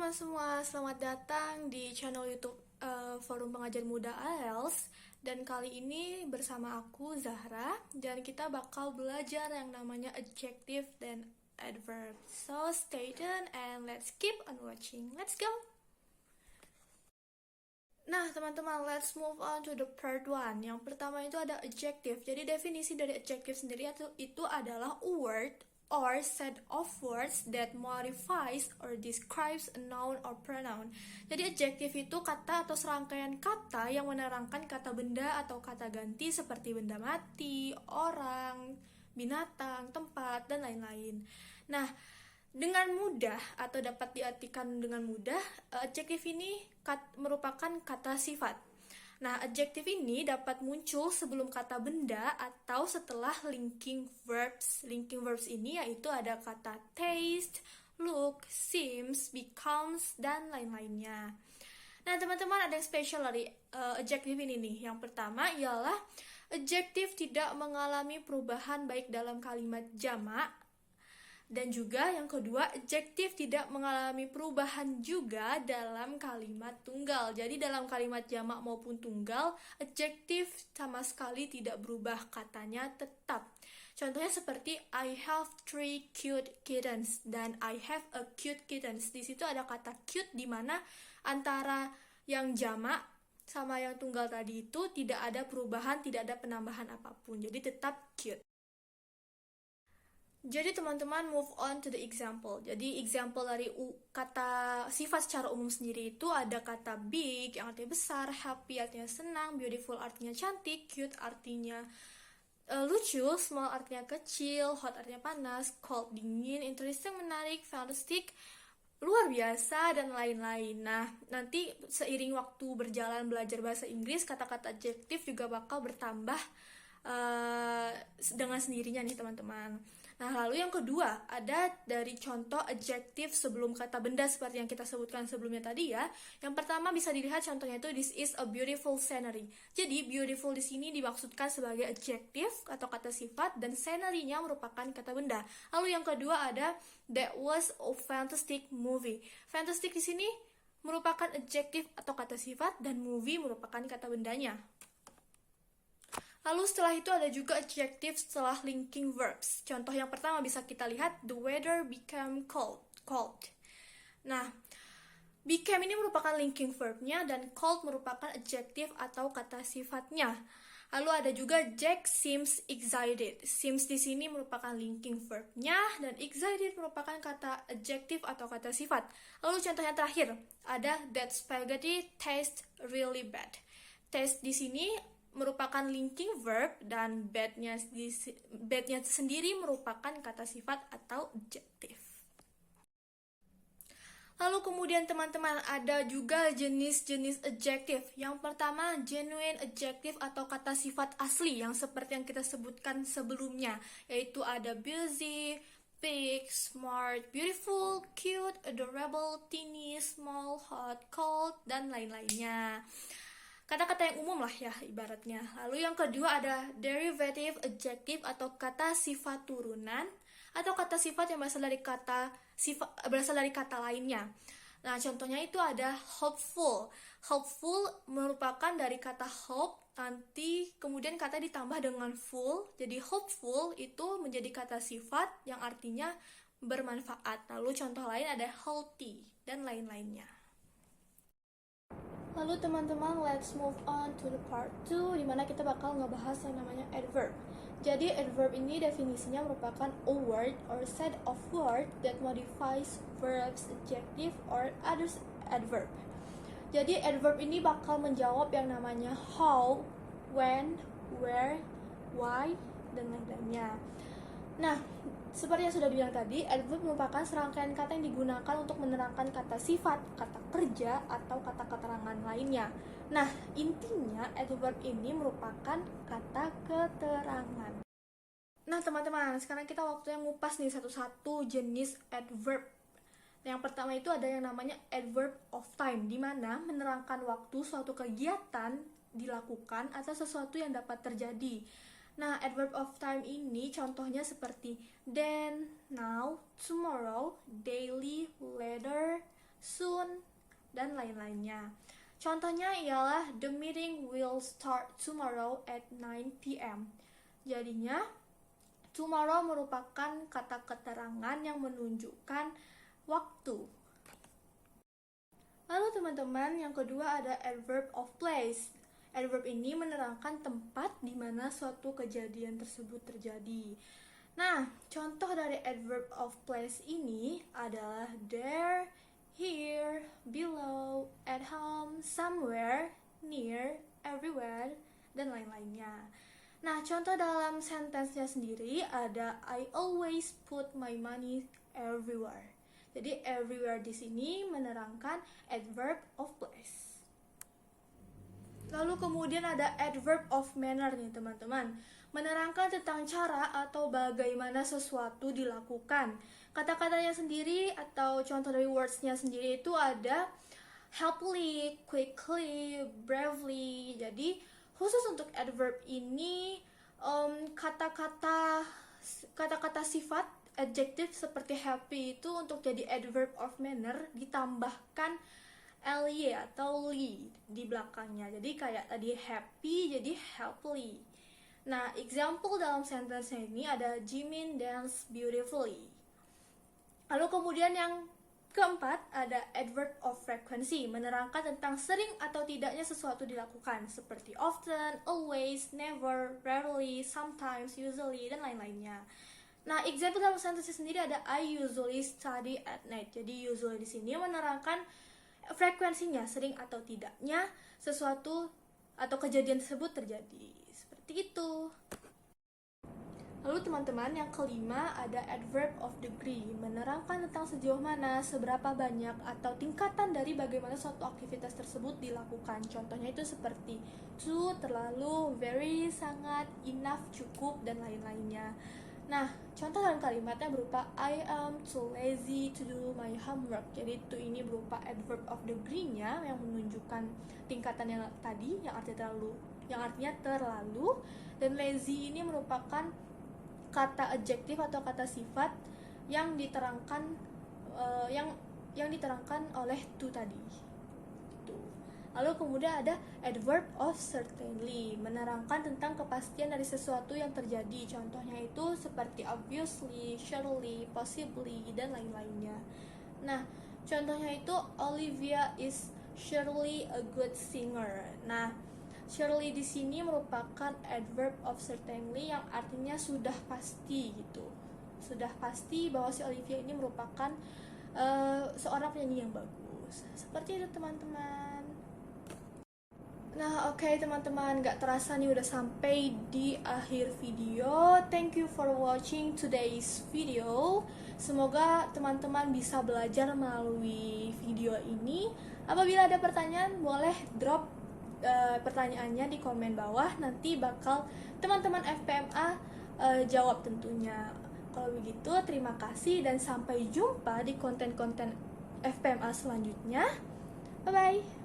teman-teman semua, selamat datang di channel YouTube Forum Pengajar Muda IELTS. Dan kali ini bersama aku Zahra, dan kita bakal belajar yang namanya adjective dan adverb. So stay tuned and let's keep on watching. Let's go! Nah teman-teman, let's move on to the part 1. Yang pertama itu ada adjective. Jadi definisi dari adjective sendiri itu adalah a word or set of words that modifies or describes a noun or pronoun. Jadi adjective itu kata atau serangkaian kata yang menerangkan kata benda atau kata ganti seperti benda mati, orang, binatang, tempat, dan lain-lain. Nah, dengan mudah atau dapat diartikan dengan mudah, adjective ini merupakan kata sifat. Nah, adjective ini dapat muncul sebelum kata benda atau setelah linking verbs. Linking verbs ini yaitu ada kata taste, look, seems, becomes, dan lain-lainnya. Nah, teman-teman, ada yang spesial dari adjective ini nih. Yang pertama ialah adjective tidak mengalami perubahan baik dalam kalimat jamak, dan juga yang kedua, adjektif tidak mengalami perubahan juga dalam kalimat tunggal. Jadi dalam kalimat jamak maupun tunggal, adjektif sama sekali tidak berubah, katanya tetap. Contohnya seperti I have 3 cute kittens dan I have a cute kittens. Di situ ada kata cute di mana antara yang jamak sama yang tunggal tadi itu tidak ada perubahan, tidak ada penambahan apapun. Jadi tetap cute. Jadi teman-teman move on to the example. Jadi example dari kata sifat secara umum sendiri itu ada kata big yang artinya besar, happy artinya senang, beautiful artinya cantik, cute artinya lucu, small artinya kecil, hot artinya panas, cold dingin, interesting menarik, fantastic luar biasa, dan lain-lain. Nah, nanti seiring waktu berjalan belajar bahasa Inggris, kata-kata adjektif juga bakal bertambah dengan sendirinya nih teman-teman. Nah, lalu yang kedua, ada dari contoh adjektif sebelum kata benda seperti yang kita sebutkan sebelumnya tadi ya. Yang pertama bisa dilihat contohnya itu this is a beautiful scenery. Jadi beautiful di sini dimaksudkan sebagai adjektif atau kata sifat dan scenery-nya merupakan kata benda. Lalu yang kedua ada that was a fantastic movie. Fantastic di sini merupakan adjektif atau kata sifat dan movie merupakan kata bendanya. Lalu setelah itu ada juga adjective setelah linking verbs. Contoh yang pertama bisa kita lihat, the weather became cold. Nah, became ini merupakan linking verbnya dan cold merupakan adjective atau kata sifatnya. Lalu ada juga Jack seems excited. Seems di sini merupakan linking verbnya dan excited merupakan kata adjective atau kata sifat. Lalu contoh yang terakhir ada that spaghetti tastes really bad. Taste di sini merupakan linking verb dan badnya sendiri merupakan kata sifat atau adjektif. Lalu kemudian teman-teman ada juga jenis-jenis adjektif. Yang pertama genuine adjective atau kata sifat asli yang seperti yang kita sebutkan sebelumnya, yaitu ada busy, big, smart, beautiful, cute, adorable, teeny, small, hot, cold, dan lain-lainnya. Kata-kata yang umum lah ya ibaratnya. Lalu yang kedua ada derivative adjective atau kata sifat turunan atau kata sifat yang berasal dari kata lainnya. Nah, contohnya itu ada hopeful. Hopeful merupakan dari kata hope, nanti kemudian kata ditambah dengan full. Jadi hopeful itu menjadi kata sifat yang artinya bermanfaat. Lalu contoh lain ada healthy dan lain-lainnya. Lalu teman-teman, let's move on to the part 2, dimana kita bakal ngebahas yang namanya adverb. Jadi adverb ini definisinya merupakan a word or set of word that modifies verbs, adjective, or others adverb. Jadi adverb ini bakal menjawab yang namanya how, when, where, why, dan lain-lainnya. Nah, seperti yang sudah dibilang tadi, adverb merupakan serangkaian kata yang digunakan untuk menerangkan kata sifat, kata kerja, atau kata keterangan lainnya. Nah, intinya adverb ini merupakan kata keterangan. Nah, teman-teman, sekarang kita waktunya ngupas nih satu-satu jenis adverb. Yang pertama itu ada yang namanya adverb of time, di mana menerangkan waktu suatu kegiatan dilakukan atau sesuatu yang dapat terjadi. Nah, adverb of time ini contohnya seperti then, now, tomorrow, daily, later, soon, dan lain-lainnya. Contohnya ialah the meeting will start tomorrow at 9 p.m. Jadinya tomorrow merupakan kata keterangan yang menunjukkan waktu. Lalu teman-teman, yang kedua ada adverb of place. Adverb ini menerangkan tempat di mana suatu kejadian tersebut terjadi. Nah, contoh dari adverb of place ini adalah there, here, below, at home, somewhere, near, everywhere, dan lain-lainnya. Nah, contoh dalam sentence-nya sendiri ada I always put my money everywhere. Jadi everywhere di sini menerangkan adverb of place. Lalu kemudian ada adverb of manner nih teman-teman, menerangkan tentang cara atau bagaimana sesuatu dilakukan. Kata-katanya sendiri atau contoh dari words-nya sendiri itu ada helpfully, quickly, bravely. Jadi khusus untuk adverb ini kata-kata sifat adjective seperti happy itu untuk jadi adverb of manner ditambahkan ly atau li di belakangnya. Jadi kayak tadi happy jadi helpfully. Nah, example dalam sentence ini ada Jimin dance beautifully. Lalu kemudian yang keempat ada adverb of frequency, menerangkan tentang sering atau tidaknya sesuatu dilakukan, seperti often, always, never, rarely, sometimes, usually, dan lain-lainnya. Nah, example dalam sentence sendiri ada I usually study at night. Jadi usually di sini menerangkan frekuensinya, sering atau tidaknya sesuatu atau kejadian tersebut terjadi. Seperti itu. Lalu teman-teman, yang kelima ada adverb of degree, menerangkan tentang sejauh mana, seberapa banyak, atau tingkatan dari bagaimana suatu aktivitas tersebut dilakukan. Contohnya itu seperti too, terlalu, very, sangat, enough, cukup, dan lain-lainnya. Nah, contoh dalam kalimatnya berupa I am too lazy to do my homework. Jadi to ini berupa adverb of degree-nya yang menunjukkan tingkatan yang tadi, yang artinya terlalu, dan lazy ini merupakan kata adjektif atau kata sifat yang diterangkan yang diterangkan oleh to tadi. Lalu kemudian ada adverb of certainly, menerangkan tentang kepastian dari sesuatu yang terjadi. Contohnya itu seperti obviously, surely, possibly, dan lain-lainnya. Nah, contohnya itu Olivia is surely a good singer. Nah, surely di sini merupakan adverb of certainly yang artinya sudah pasti gitu. Sudah pasti bahwa si Olivia ini merupakan seorang penyanyi yang bagus. Seperti itu teman-teman. Nah, oke teman-teman, gak terasa nih udah sampai di akhir video. Thank you for watching today's video. Semoga teman-teman bisa belajar melalui video ini. Apabila ada pertanyaan, boleh drop pertanyaannya di komen bawah. Nanti bakal teman-teman FPMA jawab tentunya. Kalau begitu, terima kasih dan sampai jumpa di konten-konten FPMA selanjutnya. Bye-bye.